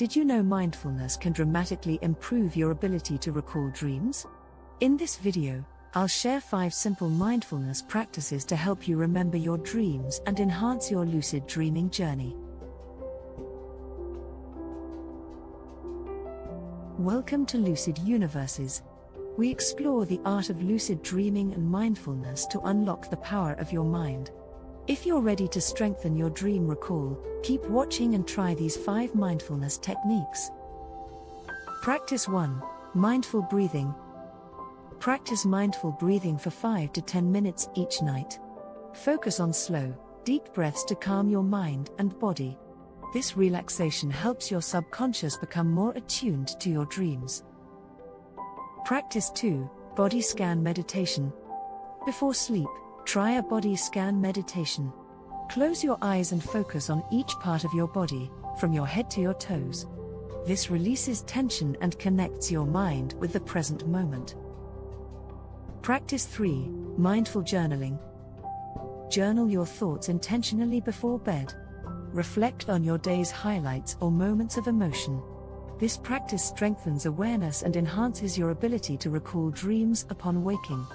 Did you know mindfulness can dramatically improve your ability to recall dreams? In this video, I'll share 5 simple mindfulness practices to help you remember your dreams and enhance your lucid dreaming journey. Welcome to Lucid Universes. We explore the art of lucid dreaming and mindfulness to unlock the power of your mind. If you're ready to strengthen your dream recall, keep watching and try these 5 mindfulness techniques. Practice 1. Mindful breathing. Practice mindful breathing for 5 to 10 minutes each night. Focus on slow, deep breaths to calm your mind and body. This relaxation helps your subconscious become more attuned to your dreams. Practice 2. Body scan meditation. Before sleep, try a body scan meditation. Close your eyes and focus on each part of your body, from your head to your toes. This releases tension and connects your mind with the present moment. Practice 3. Mindful journaling. Journal your thoughts intentionally before bed. Reflect on your day's highlights or moments of emotion. This practice strengthens awareness and enhances your ability to recall dreams upon waking.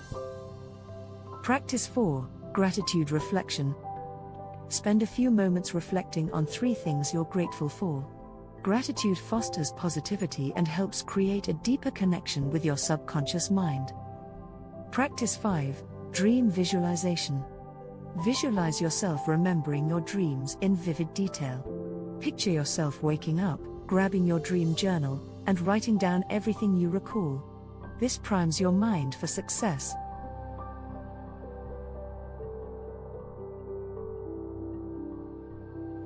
Practice 4. Gratitude reflection. Spend a few moments reflecting on 3 things you're grateful for. Gratitude fosters positivity and helps create a deeper connection with your subconscious mind. Practice 5. Dream visualization. Visualize yourself remembering your dreams in vivid detail. Picture yourself waking up, grabbing your dream journal, and writing down everything you recall. This primes your mind for success.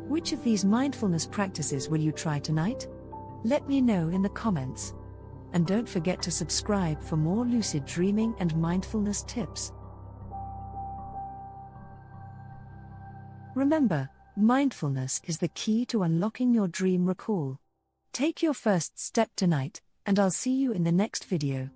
Which of these mindfulness practices will you try tonight? Let me know in the comments. And don't forget to subscribe for more lucid dreaming and mindfulness tips. Remember, mindfulness is the key to unlocking your dream recall. Take your first step tonight, and I'll see you in the next video.